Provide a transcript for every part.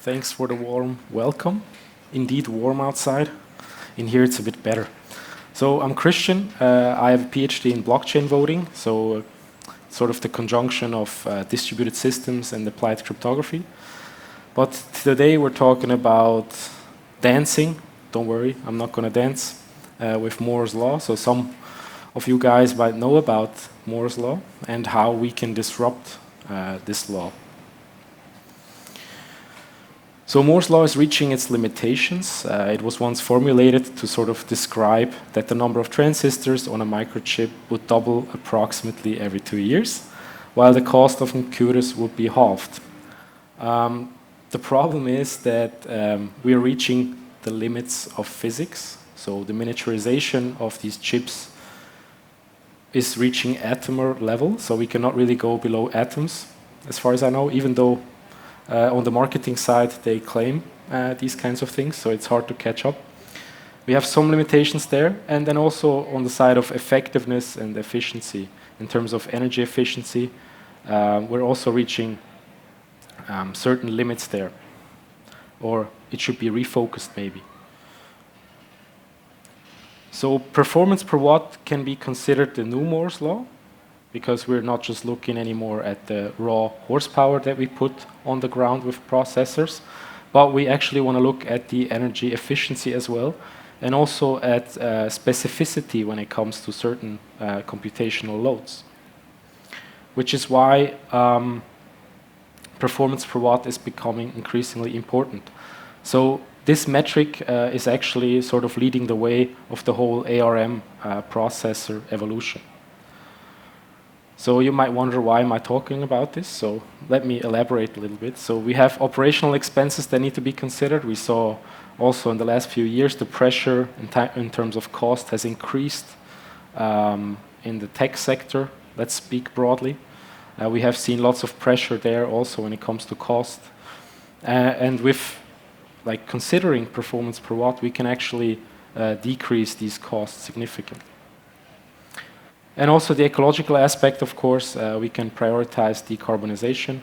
Thanks for the warm welcome. Indeed warm outside. In here it's a bit better. So I'm Christian. I have a PhD in blockchain voting, so sort of the conjunction of distributed systems and applied cryptography. But today we're talking about dancing. Don't worry, I'm not going to dance with Moore's law. So some of you guys might know about Moore's law and how we can disrupt this law. So Moore's law is reaching its limitations. It was once formulated to sort of describe that the number of transistors on a microchip would double approximately every 2 years, while the cost of computers would be halved. The problem is that we are reaching the limits of physics. So the miniaturization of these chips is reaching atomer level, so we cannot really go below atoms, as far as I know, even though on the marketing side they claim these kinds of things, so it's hard to catch up. We have some limitations there, and then also on the side of effectiveness and efficiency, in terms of energy efficiency, we're also reaching certain limits there, or it should be refocused maybe. So performance per watt can be considered the new Moore's law, because we're not just looking anymore at the raw horsepower that we put on the ground with processors, but we actually want to look at the energy efficiency as well, and also at specificity when it comes to certain computational loads. Which is why performance per watt is becoming increasingly important. So this metric is actually sort of leading the way of the whole ARM processor evolution. So you might wonder, why am I talking about this? So let me elaborate a little bit. So we have operational expenses that need to be considered. We saw also in the last few years the pressure in terms of cost has increased in the tech sector. Let's speak broadly. We have seen lots of pressure there also when it comes to cost. And with considering performance per watt, we can actually decrease these costs significantly. And also the ecological aspect, of course, we can prioritize decarbonization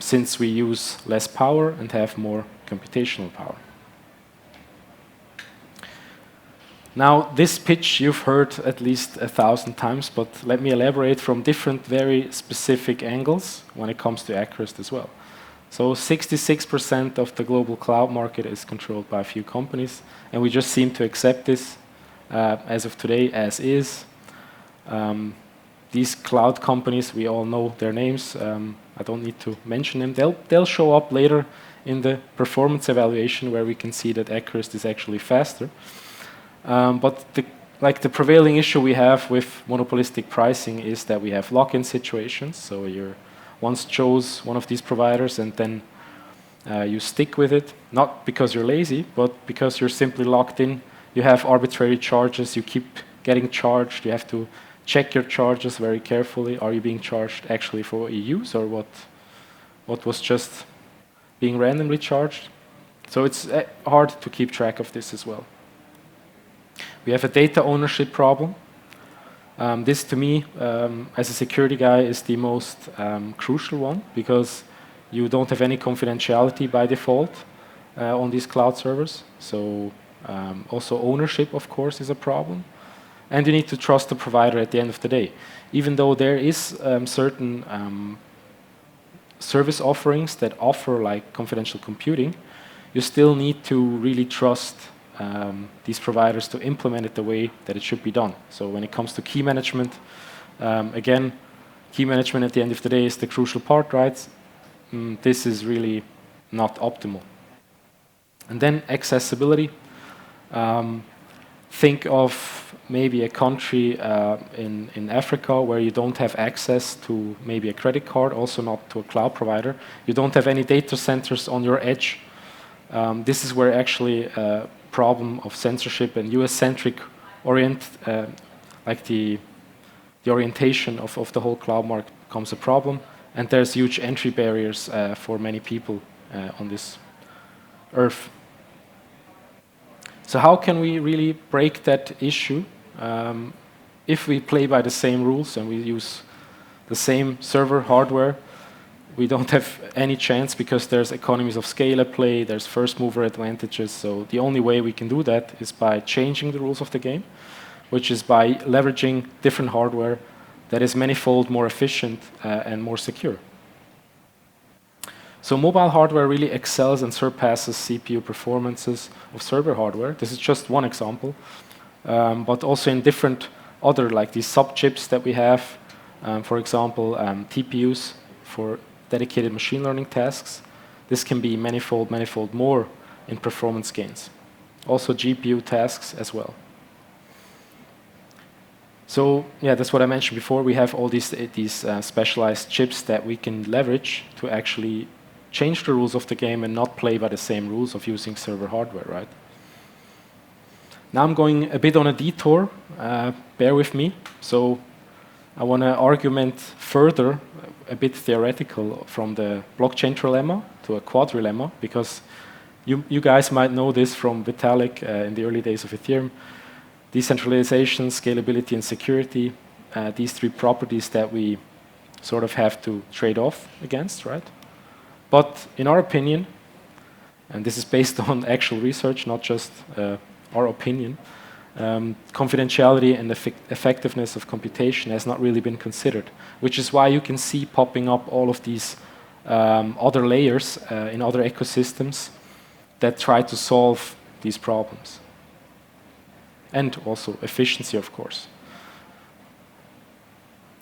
since we use less power and have more computational power. Now, this pitch you've heard at least 1,000 times, but let me elaborate from different, very specific angles when it comes to Acurast as well. So 66% of the global cloud market is controlled by a few companies, and we just seem to accept this as of today as is. These cloud companies, we all know their names. I don't need to mention them. They'll show up later in the performance evaluation, where we can see that Acurast is actually faster. But the prevailing issue we have with monopolistic pricing is that we have lock-in situations. So you once chose one of these providers, and then you stick with it, not because you're lazy, but because you're simply locked in. You have arbitrary charges. You keep getting charged. You have to check your charges very carefully. Are you being charged actually for what you use, or what was just being randomly charged? So it's hard to keep track of this as well. We have a data ownership problem. This, to me, as a security guy, is the most crucial one, because you don't have any confidentiality by default on these cloud servers. So also ownership, of course, is a problem. And you need to trust the provider at the end of the day. Even though there is certain service offerings that offer confidential computing, you still need to really trust these providers to implement it the way that it should be done. So when it comes to key management, again, key management at the end of the day is the crucial part, right? This is really not optimal. And then accessibility. Think of maybe a country in Africa where you don't have access to maybe a credit card, also not to a cloud provider. You don't have any data centers on your edge. This is where actually a problem of censorship and US-centric the orientation of the whole cloud market becomes a problem. And there's huge entry barriers for many people on this earth. So how can we really break that issue if we play by the same rules and we use the same server hardware? we don't have any chance because there's economies of scale at play, there's first mover advantages. So the only way we can do that is by changing the rules of the game, which is by leveraging different hardware that is manifold more efficient and more secure. So mobile hardware really excels and surpasses CPU performances of server hardware. This is just one example, but also in different other, like these sub-chips that we have, for example, TPUs for dedicated machine learning tasks. This can be manifold more in performance gains. Also GPU tasks as well. So yeah, that's what I mentioned before. We have all these specialized chips that we can leverage to actually change the rules of the game and not play by the same rules of using server hardware, right? Now I'm going a bit on a detour. Bear with me. So I want to argument further, a bit theoretical, from the blockchain trilemma to a quadrilemma, because you guys might know this from Vitalik in the early days of Ethereum. Decentralization, scalability, and security, these three properties that we sort of have to trade off against, right? But in our opinion, and this is based on actual research, not just our opinion, confidentiality and effectiveness of computation has not really been considered, which is why you can see popping up all of these other layers in other ecosystems that try to solve these problems. And also efficiency, of course.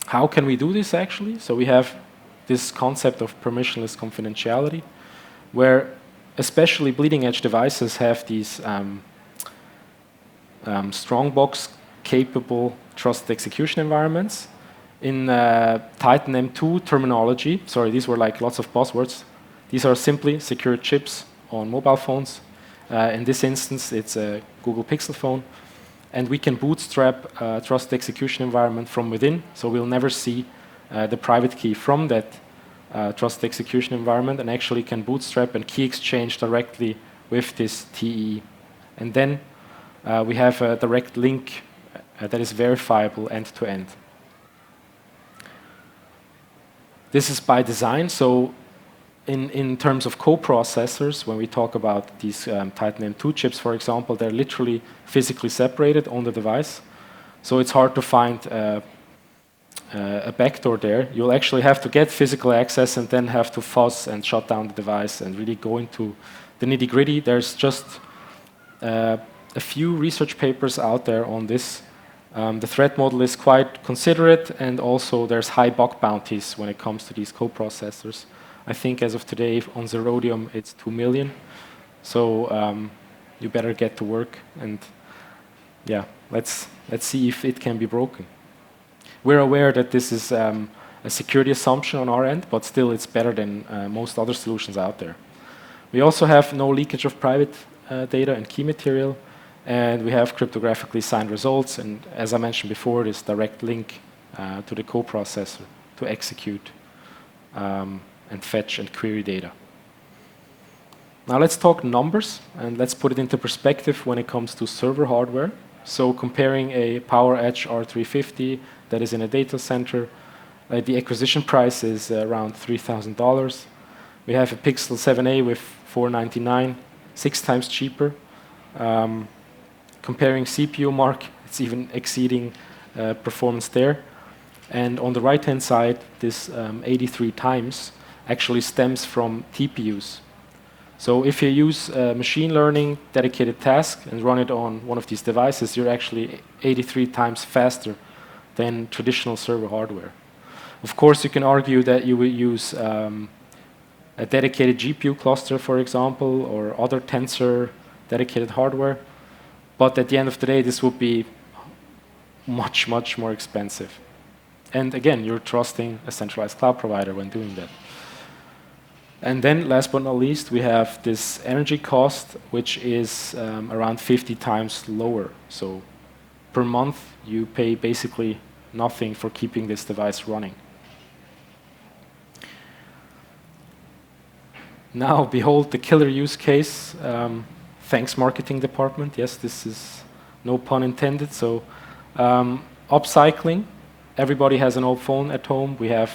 How can we do this actually? So we have this concept of permissionless confidentiality, where especially bleeding edge devices have these strongbox capable trusted execution environments. In Titan M2 terminology, sorry, these were like lots of buzzwords. These are simply secure chips on mobile phones. In this instance, it's a Google Pixel phone. And we can bootstrap a trusted execution environment from within, so we'll never see the private key from that trusted execution environment, and actually can bootstrap and key exchange directly with this TE. And then we have a direct link that is verifiable end-to-end. This is by design, so in terms of co-processors, when we talk about these Titan M2 chips, for example, they're literally physically separated on the device. So it's hard to find a backdoor there. You'll actually have to get physical access and then have to fuzz and shut down the device and really go into the nitty-gritty. There's just a few research papers out there on this. The threat model is quite considerate, and also there's high bug bounties when it comes to these co-processors. I think as of today on Zerodium it's 2 million. So you better get to work, and yeah, let's see if it can be broken. We're aware that this is a security assumption on our end, but still it's better than most other solutions out there. We also have no leakage of private data and key material, and we have cryptographically signed results, and as I mentioned before, this direct link to the coprocessor to execute and fetch and query data. Now let's talk numbers, and let's put it into perspective when it comes to server hardware. So comparing a PowerEdge R350 that is in a data center, the acquisition price is around $3,000. We have a Pixel 7a with $499, 6 times cheaper. Comparing CPU mark, it's even exceeding performance there. And on the right-hand side, this 83 times actually stems from TPUs. So if you use a machine learning dedicated task and run it on one of these devices, you're actually 83 times faster than traditional server hardware. Of course, you can argue that you will use a dedicated GPU cluster, for example, or other tensor dedicated hardware. But at the end of the day, this would be much, much more expensive. And again, you're trusting a centralized cloud provider when doing that. And then, last but not least, we have this energy cost, which is around 50 times lower. So per month, you pay basically nothing for keeping this device running. Now, behold the killer use case. Thanks, marketing department. Yes, this is no pun intended. So upcycling. Everybody has an old phone at home. We have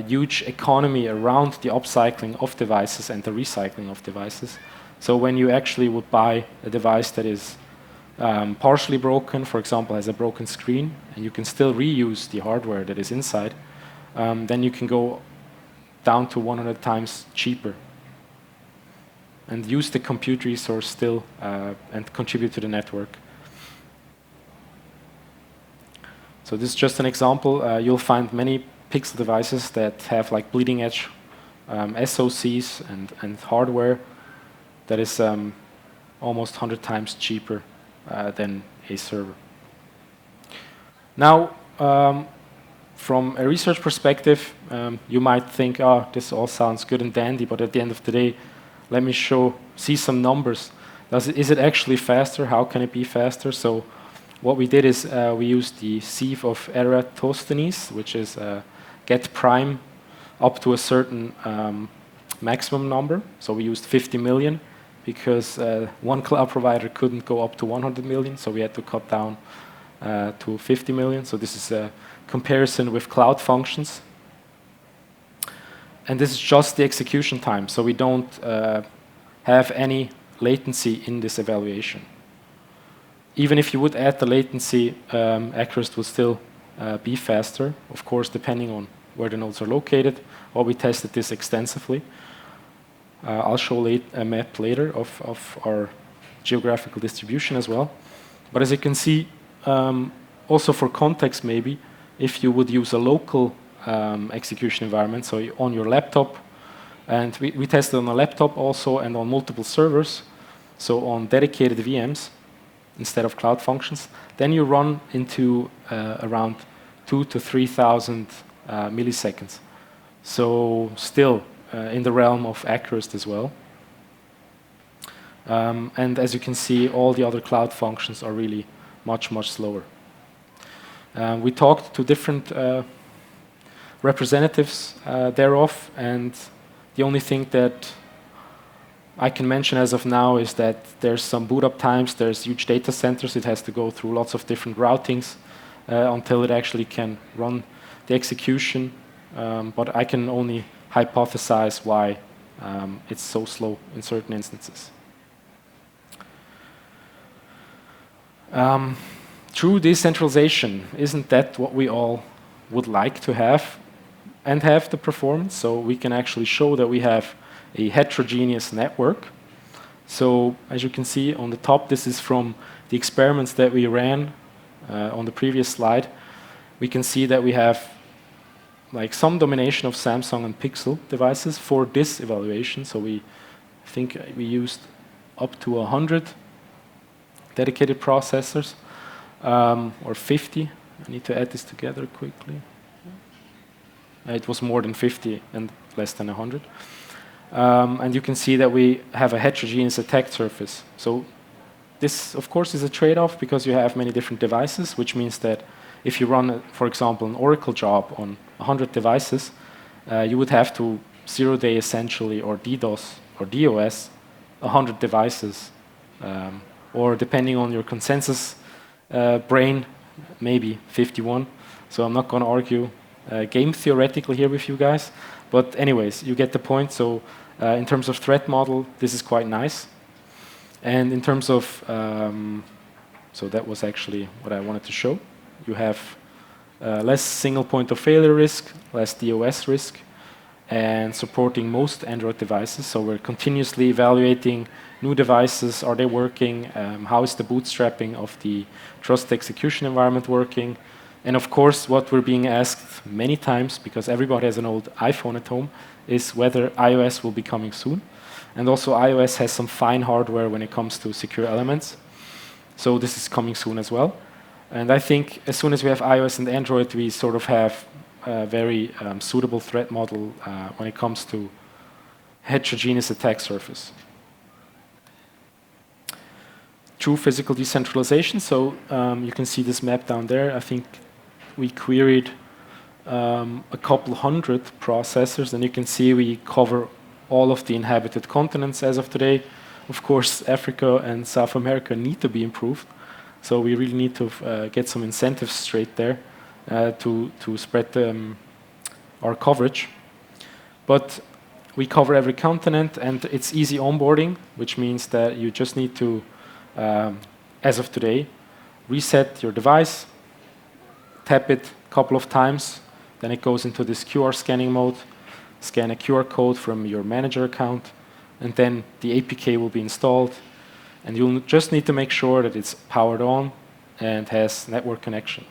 huge economy around the upcycling of devices and the recycling of devices. So when you actually would buy a device that is partially broken, for example, has a broken screen, and you can still reuse the hardware that is inside, then you can go down to 100 times cheaper and use the compute resource still and contribute to the network. So this is just an example. You'll find many Pixel devices that have like bleeding edge SoCs and hardware that is almost 100 times cheaper than a server. Now, from a research perspective, you might think, oh, this all sounds good and dandy, but at the end of the day, let me see some numbers. Is it actually faster? How can it be faster? So what we did is we used the sieve of Eratosthenes, which is get prime up to a certain maximum number. So we used 50 million because one cloud provider couldn't go up to 100 million, so we had to cut down to 50 million. So this is a comparison with cloud functions. And this is just the execution time, so we don't have any latency in this evaluation. Even if you would add the latency, Acurast would still be faster, of course, depending on where the nodes are located. Well, we tested this extensively. I'll show a map later of our geographical distribution as well. But as you can see, also for context maybe, if you would use a local execution environment, so on your laptop, and we tested on a laptop also and on multiple servers, so on dedicated VMs instead of cloud functions, then you run into around 2,000 to 3,000 milliseconds. So still in the realm of Acurast as well. And as you can see, all the other cloud functions are really much, much slower. We talked to different representatives thereof, and the only thing that I can mention as of now is that there's some boot up times, there's huge data centers, it has to go through lots of different routings until it actually can run the execution, but I can only hypothesize why it's so slow in certain instances. True decentralization, isn't that what we all would like to have and have the performance? So we can actually show that we have a heterogeneous network. So as you can see on the top, this is from the experiments that we ran on the previous slide. We can see that we have like some domination of Samsung and Pixel devices for this evaluation. So I think we used up to 100 dedicated processors, or 50. I need to add this together quickly. It was more than 50 and less than 100. And you can see that we have a heterogeneous attack surface. So this, of course, is a trade-off because you have many different devices, which means that if you run, for example, an Oracle job on 100 devices, you would have to zero-day essentially, or DDoS, or DOS, 100 devices. Or depending on your consensus brain, maybe 51. So I'm not going to argue game theoretically here with you guys. But anyways, you get the point. So in terms of threat model, this is quite nice. And in terms of, so that was actually what I wanted to show. You have less single point of failure risk, less DOS risk, and supporting most Android devices. So we're continuously evaluating new devices. Are they working? How is the bootstrapping of the trust execution environment working? And of course, what we're being asked many times, because everybody has an old iPhone at home, is whether iOS will be coming soon. And also iOS has some fine hardware when it comes to secure elements. So this is coming soon as well. And I think as soon as we have iOS and Android, we sort of have a very suitable threat model when it comes to heterogeneous attack surface. True physical decentralization. So you can see this map down there. I think we queried a couple hundred processors, and you can see we cover all of the inhabited continents as of today. Of course, Africa and South America need to be improved. So we really need to get some incentives straight there to spread our coverage. But we cover every continent, and it's easy onboarding, which means that you just need to, as of today, reset your device, tap it a couple of times, then it goes into this QR scanning mode, scan a QR code from your manager account, and then the APK will be installed, and you'll just need to make sure that it's powered on and has network connection.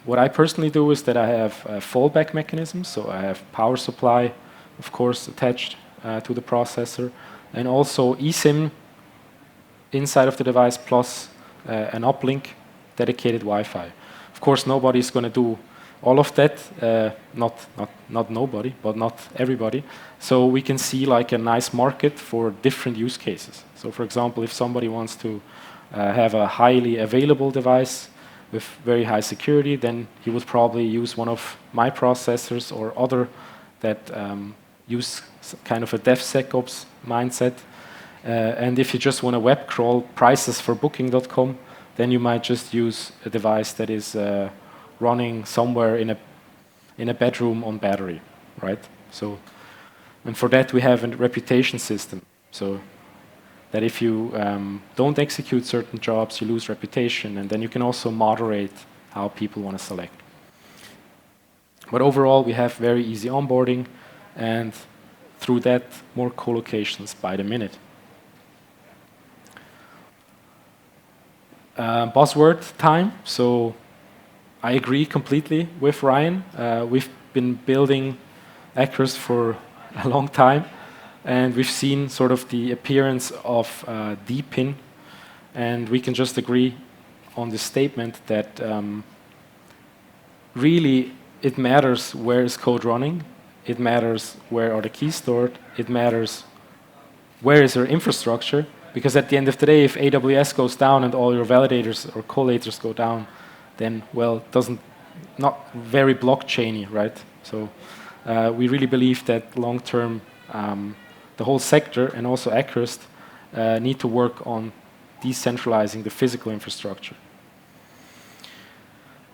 What I personally do is that I have a fallback mechanism, so I have power supply, of course, attached to the processor, and also eSIM inside of the device plus an uplink, dedicated Wi-Fi. Of course, nobody's going to do all of that, not nobody, but not everybody. So we can see like a nice market for different use cases. So for example, if somebody wants to have a highly available device with very high security, then he would probably use one of my processors or other that use kind of a DevSecOps mindset. And if you just want to web crawl prices for booking.com, then you might just use a device that is running somewhere in a bedroom on battery, right? So, and for that we have a reputation system. So that if you don't execute certain jobs, you lose reputation, and then you can also moderate how people want to select. But overall, we have very easy onboarding, and through that, more co-locations by the minute. Buzzword time. So I agree completely with Ryan. We've been building Acurast for a long time, and we've seen sort of the appearance of DPIN, and we can just agree on the statement that really it matters where is code running, it matters where are the keys stored, it matters where is your infrastructure, because at the end of the day, if AWS goes down and all your validators or collators go down, then, well, not very blockchainy, right? So we really believe that long-term, the whole sector and also Acurast need to work on decentralizing the physical infrastructure.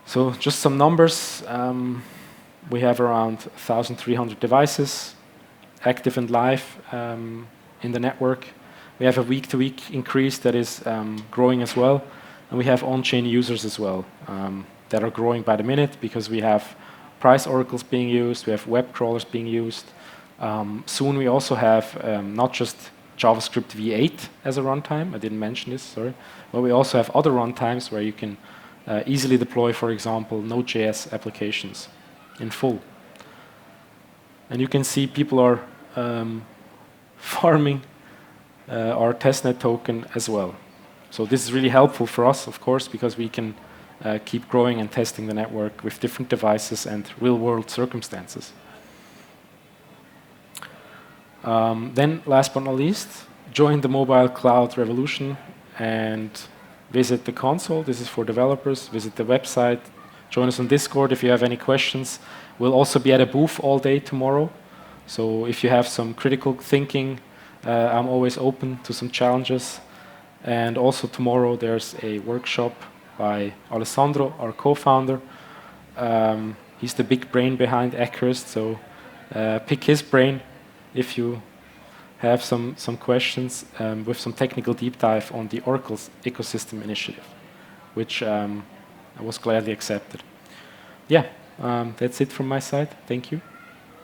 So just some numbers. We have around 1,300 devices active and live in the network. We have a week-to-week increase that is growing as well. And we have on-chain users as well that are growing by the minute because we have price oracles being used, we have web crawlers being used. Soon we also have not just JavaScript v8 as a runtime, I didn't mention this, sorry, but we also have other runtimes where you can easily deploy, for example, Node.js applications in full. And you can see people are farming our testnet token as well. So this is really helpful for us, of course, because we can keep growing and testing the network with different devices and real-world circumstances. Then, last but not least, join the mobile cloud revolution and visit the console. This is for developers. Visit the website. Join us on Discord if you have any questions. We'll also be at a booth all day tomorrow. So if you have some critical thinking, I'm always open to some challenges. And also tomorrow there's a workshop by Alessandro, our co-founder. He's the big brain behind Acurast, so pick his brain if you have some questions with some technical deep dive on the Oracle's ecosystem initiative, which I was gladly accepted. Yeah, that's it from my side. Thank you.